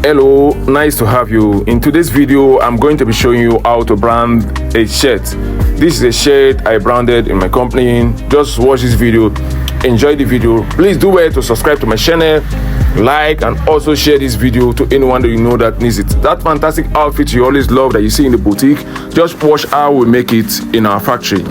Hello, nice to have you. In today's video, I'm going to be showing you how to brand a shirt. This is a shirt I branded in my company. Just watch this video, enjoy the video. Please do well to subscribe to my channel, like, and also share this video to anyone that you know that needs it. That fantastic outfit you always love that you see in the boutique, just watch how we make it in our factory.